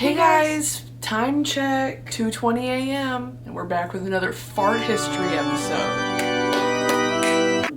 Hey guys, time check, 2:20 a.m. and we're back with another fart history episode.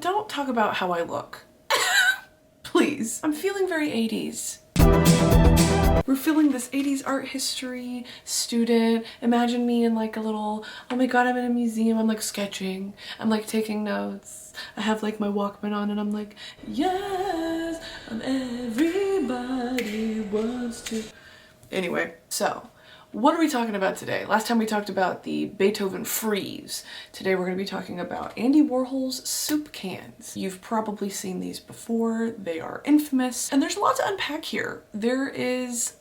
Don't talk about how I look. Please. I'm feeling very 80s. We're feeling this 80s art history student. Imagine me in like a little, oh my god, I'm in a museum. I'm like sketching. I'm like taking notes. I have like my Walkman on and I'm like, yes, everybody wants to. Anyway, so what are we talking about today? Last time we talked about the Beethoven frieze. Today we're going to be talking about Andy Warhol's soup cans. You've probably seen these before. They are infamous and there's a lot to unpack here. There is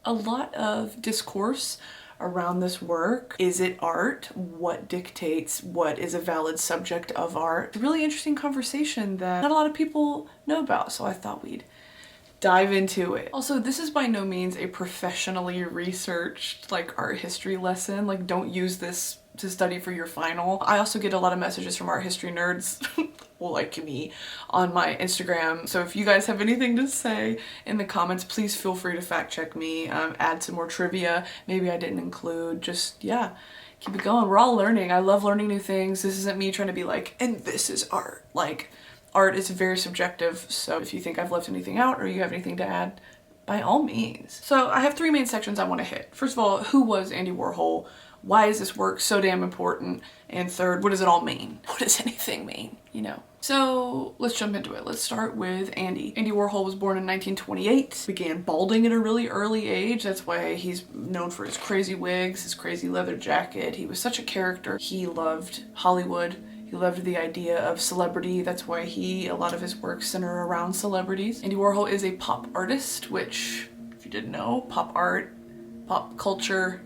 a lot of discourse around this work. Is it art? What dictates what is a valid subject of art? It's a really interesting conversation that not a lot of people know about, so I thought we'd dive into it. Also, this is by no means a professionally researched like art history lesson. Like, don't use this to study for your final. I also get a lot of messages from art history nerds like me on my Instagram. So if you guys have anything to say in the comments, please feel free to fact check me, add some more trivia maybe I didn't include. Just, yeah, keep it going. We're all learning. I love learning new things. This isn't me trying to be like, and this is art. Like, art is very subjective, so if you think I've left anything out or you have anything to add, by all means. So I have three main sections I want to hit. First of all, who was Andy Warhol? Why is this work so damn important? And third, what does it all mean? What does anything mean, you know? So let's jump into it. Let's start with Andy. Andy Warhol was born in 1928, began balding at a really early age. That's why he's known for his crazy wigs, his crazy leather jacket. He was such a character. He loved Hollywood. He loved the idea of celebrity. That's why a lot of his work center around celebrities. Andy Warhol is a pop artist, which, if you didn't know, pop art, pop culture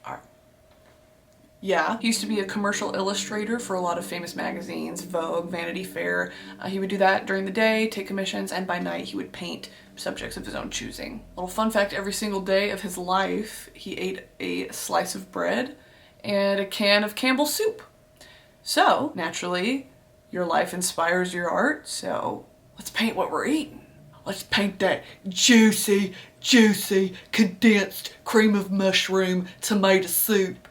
art. Yeah. He used to be a commercial illustrator for a lot of famous magazines, Vogue, Vanity Fair. He would do that during the day, take commissions, and by night he would paint subjects of his own choosing. Little fun fact, every single day of his life, he ate a slice of bread and a can of Campbell's soup. So, naturally, your life inspires your art, so let's paint what we're eating. Let's paint that juicy, condensed cream of mushroom tomato soup.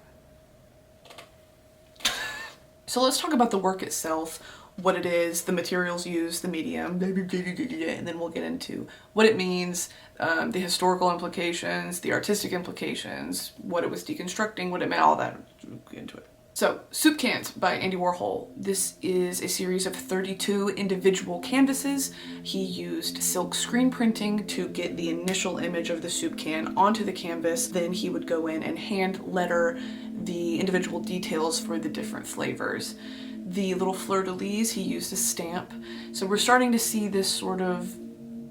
So let's talk about the work itself, what it is, the materials used, the medium, and then we'll get into what it means, the historical implications, the artistic implications, what it was deconstructing, what it meant, all that. We'll get into it. So, Soup Cans by Andy Warhol. This is a series of 32 individual canvases. He used silk screen printing to get the initial image of the soup can onto the canvas. Then he would go in and hand letter the individual details for the different flavors. The little fleur-de-lis he used a stamp. So we're starting to see this sort of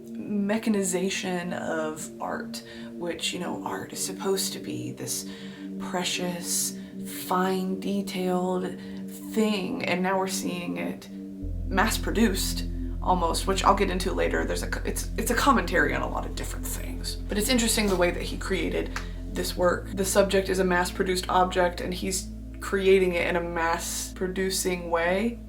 mechanization of art, which, you know, art is supposed to be this precious, fine detailed thing, and now we're seeing it mass-produced almost, which I'll get into later. It's a commentary on a lot of different things, but it's interesting the way that he created this work. The subject is a mass-produced object and he's creating it in a mass-producing way.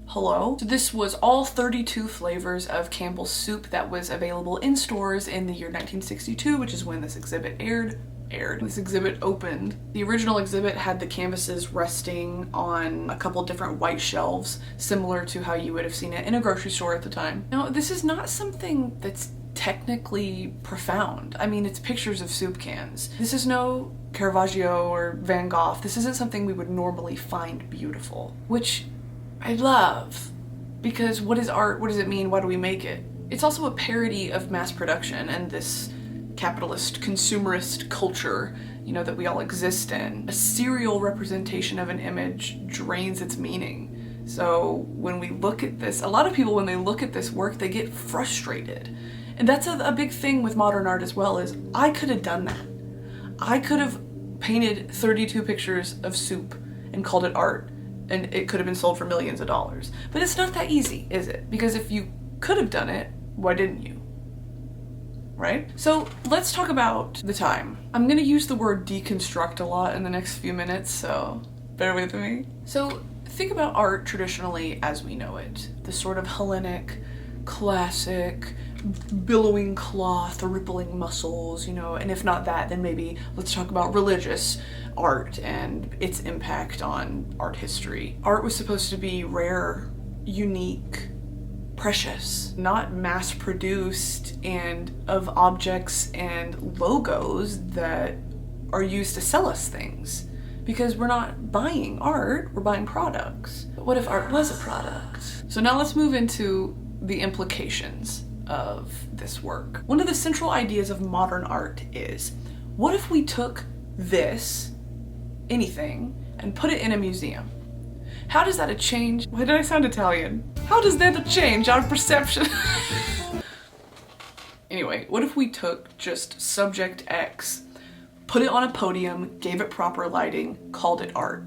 Hello? So this was all 32 flavors of Campbell's soup that was available in stores in the year 1962, which is when this exhibit This exhibit opened. The original exhibit had the canvases resting on a couple different white shelves, similar to how you would have seen it in a grocery store at the time. Now, this is not something that's technically profound. I mean, it's pictures of soup cans. This is no Caravaggio or Van Gogh. This isn't something we would normally find beautiful, which I love, because what is art? What does it mean? Why do we make it? It's also a parody of mass production and this capitalist, consumerist culture, you know, that we all exist in. A serial representation of an image drains its meaning. So when we look at this, a lot of people, when they look at this work, they get frustrated. And that's a big thing with modern art as well, is I could have done that. I could have painted 32 pictures of soup and called it art, and it could have been sold for millions of dollars. But it's not that easy, is it? Because if you could have done it, why didn't you? Right? So let's talk about the time. I'm gonna use the word deconstruct a lot in the next few minutes, so bear with me. So think about art traditionally as we know it. The sort of Hellenic, classic, billowing cloth, rippling muscles, you know, and if not that, then maybe let's talk about religious art and its impact on art history. Art was supposed to be rare, unique, precious, not mass-produced and of objects and logos that are used to sell us things. Because we're not buying art, we're buying products. But what if art was a product? So now let's move into the implications of this work. One of the central ideas of modern art is, what if we took this, anything, and put it in a museum? How does that change? Why did I sound Italian? How does that change our perception? Anyway, what if we took just subject X, put it on a podium, gave it proper lighting, called it art?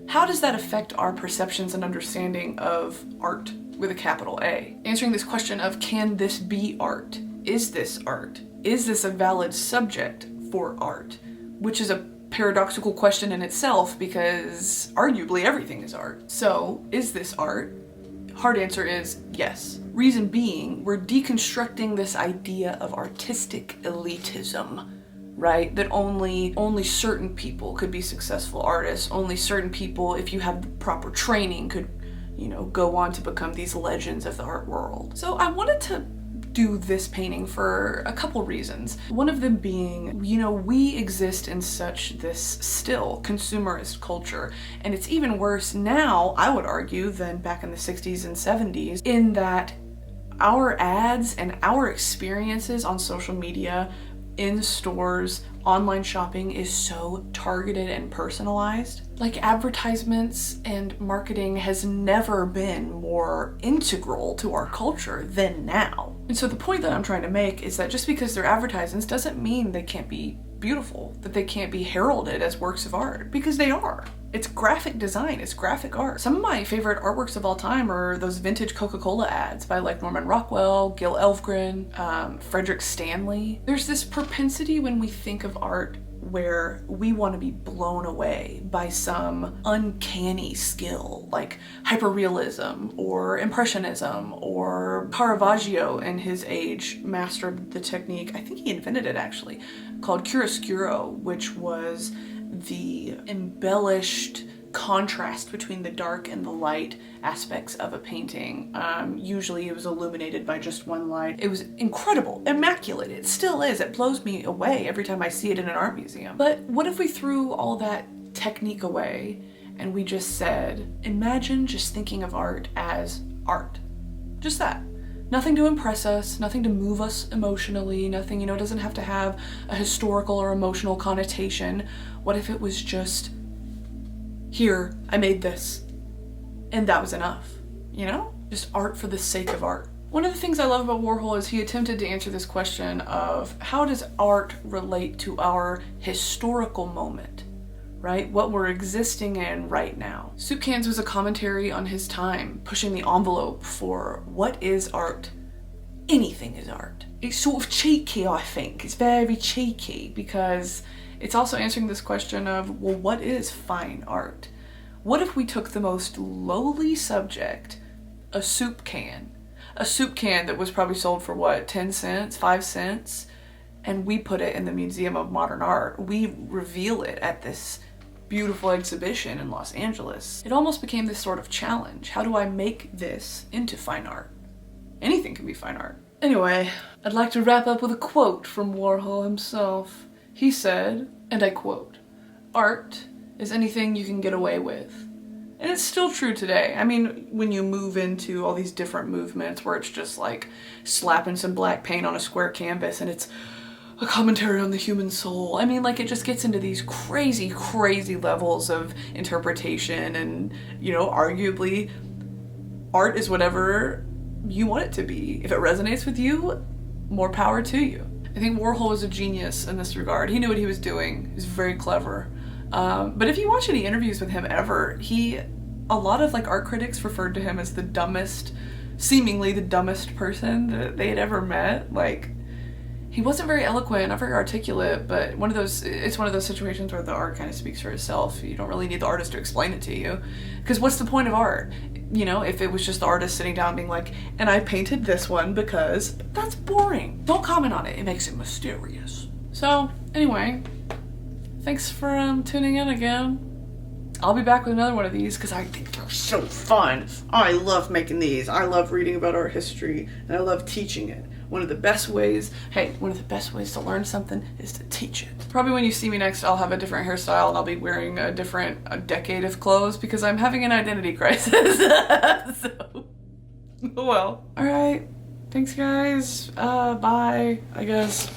How does that affect our perceptions and understanding of art with a capital A? Answering this question of, can this be art? Is this art? Is this a valid subject for art? Which is a paradoxical question in itself because arguably everything is art. So, is this art? Hard answer is yes. Reason being, we're deconstructing this idea of artistic elitism, right? That only certain people could be successful artists, only certain people, if you have the proper training, could, you know, go on to become these legends of the art world. So I wanted to do this painting for a couple reasons. One of them being, you know, we exist in such this still consumerist culture, and it's even worse now, I would argue, than back in the 60s and 70s, in that our ads and our experiences on social media, in stores, online shopping is so targeted and personalized. Like, advertisements and marketing has never been more integral to our culture than now. And so the point that I'm trying to make is that just because they're advertisements doesn't mean they can't be beautiful, that they can't be heralded as works of art, because they are. It's graphic design, it's graphic art. Some of my favorite artworks of all time are those vintage Coca-Cola ads by like Norman Rockwell, Gil Elfgren, Frederick Stanley. There's this propensity when we think of art where we want to be blown away by some uncanny skill, like hyperrealism or impressionism, or Caravaggio in his age mastered the technique, I think he invented it actually, called chiaroscuro, which was the embellished contrast between the dark and the light aspects of a painting. Usually it was illuminated by just one light. It was incredible, immaculate. It still is. It blows me away every time I see it in an art museum. But what if we threw all that technique away and we just said, imagine just thinking of art as art. Just that. Nothing to impress us, nothing to move us emotionally, nothing, you know, it doesn't have to have a historical or emotional connotation. What if it was just, here, I made this, and that was enough, you know? Just art for the sake of art. One of the things I love about Warhol is he attempted to answer this question of, how does art relate to our historical moment? Right? What we're existing in right now. Soup Cans was a commentary on his time, pushing the envelope for what is art. Anything is art. It's sort of cheeky, I think. It's very cheeky because it's also answering this question of, well, what is fine art? What if we took the most lowly subject, a soup can that was probably sold for what, 10 cents, 5 cents, and we put it in the Museum of Modern Art. We reveal it at this beautiful exhibition in Los Angeles. It almost became this sort of challenge. How do I make this into fine art? Anything can be fine art. Anyway, I'd like to wrap up with a quote from Warhol himself. He said, and I quote, "Art is anything you can get away with." And it's still true today. I mean, when you move into all these different movements where it's just like slapping some black paint on a square canvas and it's a commentary on the human soul. I mean, like, it just gets into these crazy, crazy levels of interpretation, and, you know, arguably, art is whatever you want it to be. If it resonates with you, more power to you. I think Warhol was a genius in this regard. He knew what he was doing. He was very clever. But if you watch any interviews with him ever, a lot of, like, art critics referred to him as the dumbest, seemingly the dumbest person that they had ever met. Like, he wasn't very eloquent, not very articulate, but it's one of those situations where the art kind of speaks for itself. You don't really need the artist to explain it to you. Because what's the point of art? you know, if it was just the artist sitting down being like, and I painted this one because that's boring. Don't comment on it. It makes it mysterious. So anyway, thanks for tuning in again. I'll be back with another one of these because I think they're so fun. I love making these. I love reading about art history and I love teaching it. One of the best ways to learn something is to teach it. Probably when you see me next, I'll have a different hairstyle and I'll be wearing a different decade of clothes because I'm having an identity crisis. So, well. All right. Thanks guys. Bye, I guess.